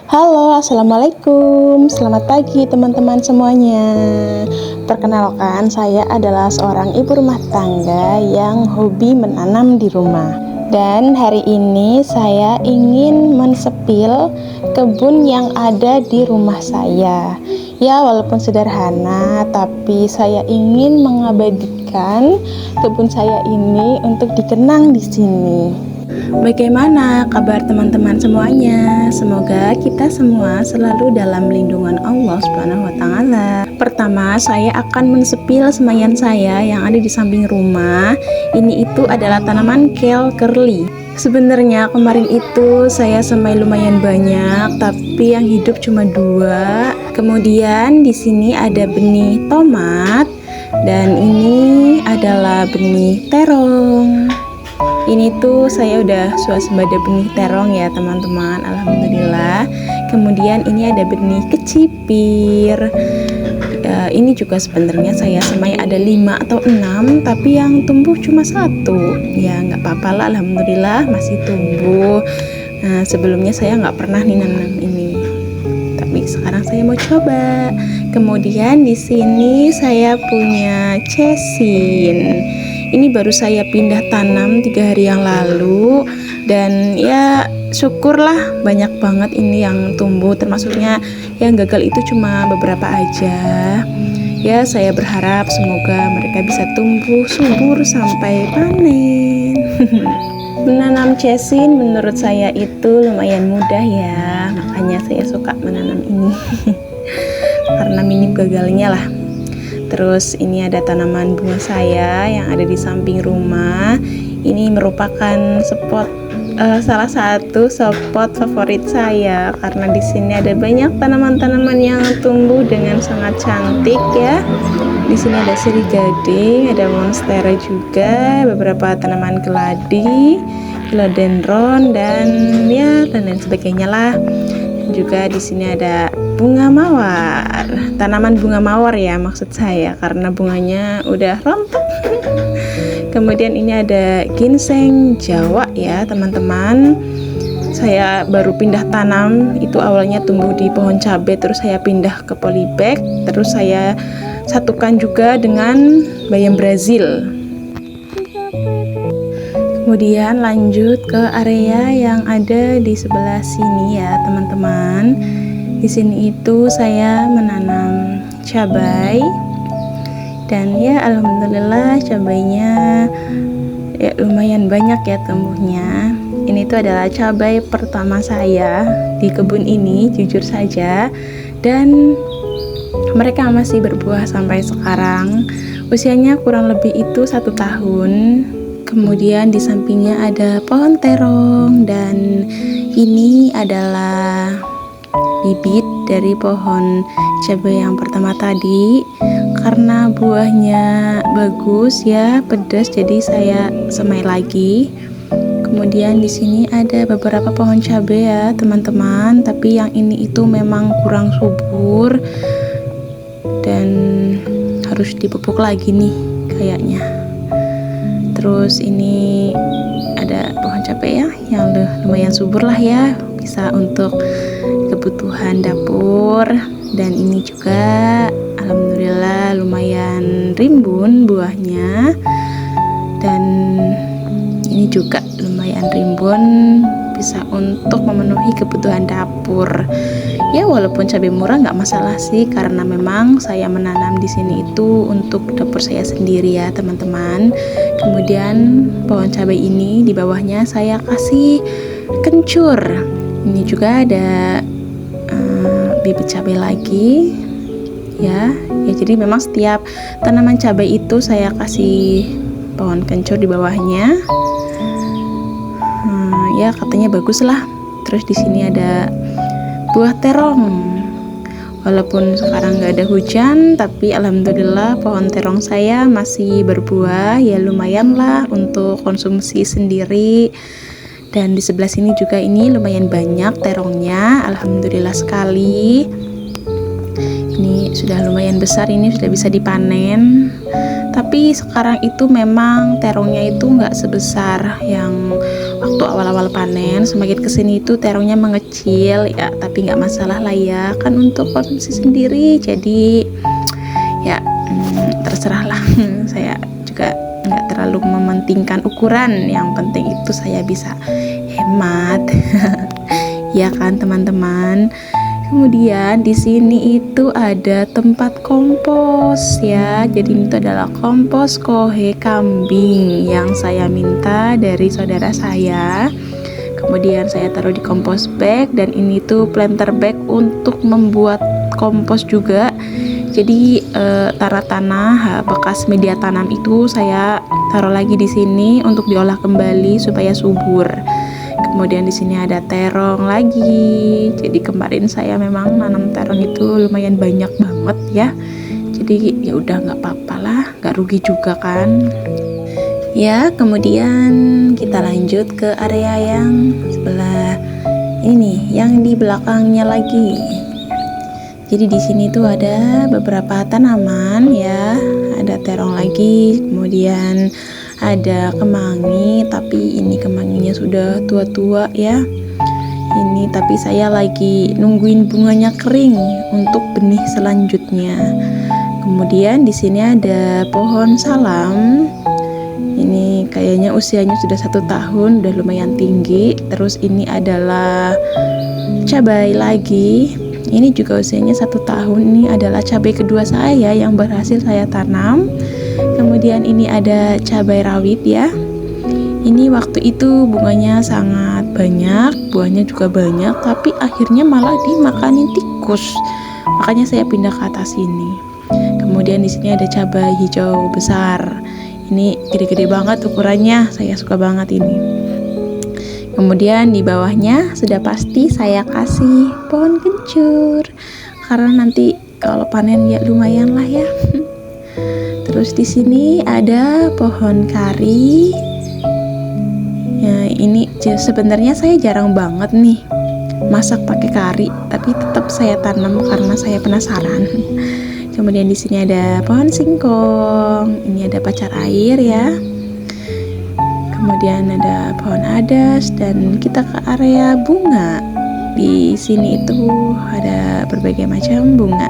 Halo, assalamualaikum. Selamat pagi teman-teman semuanya. Perkenalkan, saya adalah seorang ibu rumah tangga yang hobi menanam di rumah. Dan hari ini saya ingin mensepil kebun yang ada di rumah saya. Ya, walaupun sederhana, tapi saya ingin mengabadikan kebun saya ini untuk dikenang di sini. Bagaimana kabar teman-teman semuanya? Semoga kita semua selalu dalam lindungan Allah Subhanahu wa taala. Pertama, saya akan mensepil semayan saya yang ada di samping rumah. Ini itu adalah tanaman kale curly. Sebenarnya kemarin itu saya semai lumayan banyak, tapi yang hidup cuma 2. Kemudian di sini ada benih tomat dan ini adalah benih terong. Ini tuh saya udah swasembada benih terong ya teman-teman, alhamdulillah. Kemudian ini ada benih kecipir. Ini juga sebenarnya saya semai ada 5 atau 6, tapi yang tumbuh cuma 1. Ya nggak apa-apa lah, alhamdulillah masih tumbuh. Nah, sebelumnya saya nggak pernah nih nanam ini, tapi sekarang saya mau coba. Kemudian di sini saya punya cesin. Ini baru saya pindah tanam 3 hari yang lalu, dan ya syukurlah banyak banget ini yang tumbuh, termasuknya yang gagal itu cuma beberapa aja. Ya, saya berharap semoga mereka bisa tumbuh subur sampai panen. Menanam cesin menurut saya itu lumayan mudah ya, makanya saya suka menanam ini. Karena minim gagalnya lah. Terus ini ada tanaman bunga saya yang ada di samping rumah. Ini merupakan salah satu spot favorit saya karena di sini ada banyak tanaman-tanaman yang tumbuh dengan sangat cantik ya. Di sini ada sirih gading, ada monstera juga, beberapa tanaman keladi, philodendron dan lain sebagainya lah. Juga di sini ada bunga mawar, tanaman bunga mawar ya maksud saya, karena bunganya udah rontok. Kemudian ini ada ginseng Jawa ya teman-teman. Saya baru pindah tanam, itu awalnya tumbuh di pohon cabai, terus saya pindah ke polybag, terus saya satukan juga dengan bayam Brazil. Kemudian lanjut ke area yang ada di sebelah sini ya teman-teman. Di sini itu saya menanam cabai, dan ya alhamdulillah cabainya ya lumayan banyak ya tumbuhnya. Ini tuh adalah cabai pertama saya di kebun ini, jujur saja, dan mereka masih berbuah sampai sekarang. Usianya kurang lebih itu 1 tahun. Kemudian di sampingnya ada pohon terong, dan ini adalah bibit dari pohon cabai yang pertama tadi. Karena buahnya bagus ya, pedas, jadi saya semai lagi. Kemudian di sini ada beberapa pohon cabai ya teman-teman, tapi yang ini itu memang kurang subur dan harus dipupuk lagi nih kayaknya. Terus ini ada pohon cabai ya yang lumayan subur lah ya, bisa untuk kebutuhan dapur. Dan ini juga alhamdulillah lumayan rimbun buahnya, dan ini juga lumayan rimbun, bisa untuk memenuhi kebutuhan dapur. Ya walaupun cabai murah nggak masalah sih, karena memang saya menanam di sini itu untuk dapur saya sendiri ya teman-teman. Kemudian pohon cabai ini di bawahnya saya kasih kencur. Ini juga ada bibit cabai lagi ya. Jadi memang setiap tanaman cabai itu saya kasih pohon kencur di bawahnya. Ya katanya bagus lah. Terus di sini ada buah terong. Walaupun sekarang nggak ada hujan, tapi alhamdulillah pohon terong saya masih berbuah ya, lumayan lah untuk konsumsi sendiri. Dan di sebelah sini juga ini lumayan banyak terongnya, alhamdulillah sekali. Ini sudah lumayan besar, ini sudah bisa dipanen. Tapi sekarang itu memang terongnya itu nggak sebesar yang waktu waktu awal-awal panen. Semakin kesini itu terongnya mengecil ya, tapi nggak masalah lah ya, kan untuk konsumsi sendiri. Jadi ya terserah lah. Saya juga nggak terlalu mementingkan ukuran, yang penting itu saya bisa hemat. Ya kan teman-teman. Kemudian di sini itu ada tempat kompos ya. Jadi itu adalah kompos kohe kambing yang saya minta dari saudara saya. Kemudian saya taruh di kompos bag, dan ini tuh planter bag untuk membuat kompos juga. Jadi tanah bekas media tanam itu saya taruh lagi di sini untuk diolah kembali supaya subur. Kemudian di sini ada terong lagi. Jadi kemarin saya memang nanam terong itu lumayan banyak banget ya. Jadi ya udah nggak apa-apa lah, nggak rugi juga kan. Ya, kemudian kita lanjut ke area yang sebelah ini nih, yang di belakangnya lagi. Jadi di sini tuh ada beberapa tanaman ya. Ada terong lagi, kemudian ada kemangi, tapi ini kemanginya sudah tua-tua ya. Ini tapi saya lagi nungguin bunganya kering untuk benih selanjutnya. Kemudian di sini ada pohon salam. Ini kayaknya usianya sudah 1 tahun, udah lumayan tinggi. Terus ini adalah cabai lagi. Ini juga usianya 1 tahun. Ini adalah cabai kedua saya yang berhasil saya tanam. Kemudian ini ada cabai rawit ya. Ini waktu itu bunganya sangat banyak, buahnya juga banyak, tapi akhirnya malah dimakanin tikus. Makanya saya pindah ke atas sini. Kemudian di sini ada cabai hijau besar. Ini gede-gede banget ukurannya, saya suka banget ini. Kemudian di bawahnya sudah pasti saya kasih pohon kencur, karena nanti kalau panen ya lumayan lah ya. Terus di sini ada pohon kari. Ya, ini sebenarnya saya jarang banget nih masak pakai kari, tapi tetap saya tanam karena saya penasaran. Kemudian di sini ada pohon singkong. Ini ada pacar air ya. Kemudian ada pohon adas, dan kita ke area bunga. Di sini itu ada berbagai macam bunga.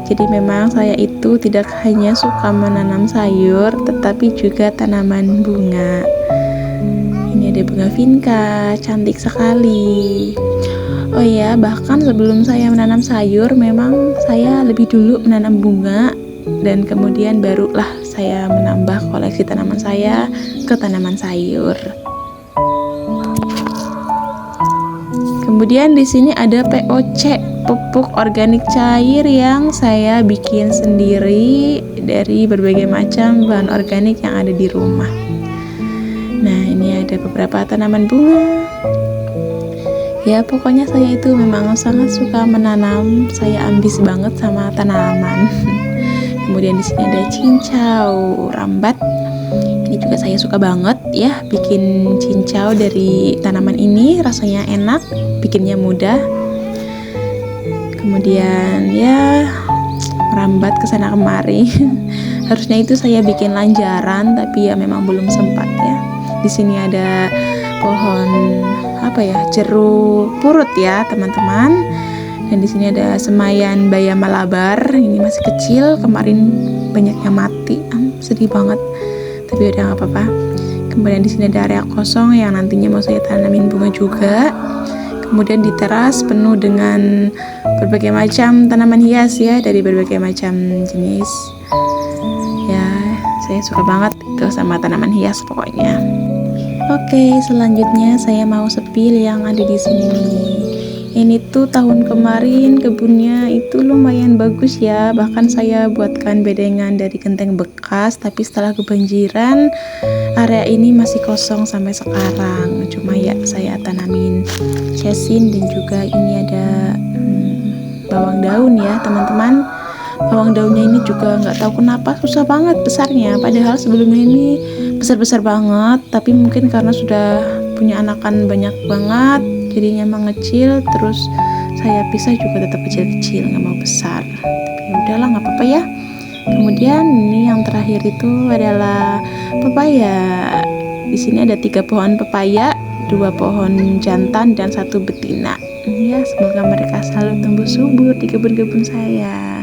Jadi memang saya itu tidak hanya suka menanam sayur, tetapi juga tanaman bunga. Ini ada bunga vinca, cantik sekali. Oh ya, bahkan sebelum saya menanam sayur, memang saya lebih dulu menanam bunga, dan kemudian barulah saya menambah koleksi tanaman saya ke tanaman sayur. Kemudian di sini ada POC, pupuk organik cair, yang saya bikin sendiri dari berbagai macam bahan organik yang ada di rumah. Nah, ini ada beberapa tanaman bunga. Ya, pokoknya saya itu memang sangat suka menanam. Saya ambis banget sama tanaman. Kemudian di sini ada cincau rambat. Ini juga saya suka banget ya, bikin cincau dari tanaman ini. Rasanya enak, bikinnya mudah. Kemudian ya merambat ke sana kemari. Harusnya itu saya bikin lanjaran, tapi ya memang belum sempat ya. Di sini ada pohon jeruk purut ya teman-teman. Dan di sini ada semayan bayam malabar. Ini masih kecil, kemarin banyak yang mati, sedih banget. Tapi udah nggak apa-apa. Kemudian di sini ada area kosong yang nantinya mau saya tanamin bunga juga. Kemudian di teras penuh dengan berbagai macam tanaman hias ya, dari berbagai macam jenis. Ya, saya suka banget itu sama tanaman hias pokoknya. Oke, selanjutnya saya mau sepil yang ada di sini nih. Ini tuh tahun kemarin kebunnya itu lumayan bagus ya. Bahkan saya buatkan bedengan dari genteng bekas, tapi setelah kebanjiran area ini masih kosong sampai sekarang. Cuma ya saya tanamin cesin, dan juga ini ada bawang daun ya teman-teman. Bawang daunnya ini juga nggak tahu kenapa susah banget besarnya, padahal sebelumnya ini besar-besar banget, tapi mungkin karena sudah punya anakan banyak banget jadinya mengecil. Terus saya pisah juga tetap kecil-kecil, nggak mau besar, tapi ya udahlah, nggak apa-apa ya. Kemudian ini yang terakhir itu adalah pepaya. Di sini ada 3 pohon pepaya, 2 pohon jantan dan 1 betina. Ya, semoga mereka selalu tumbuh subur di kebun-kebun saya.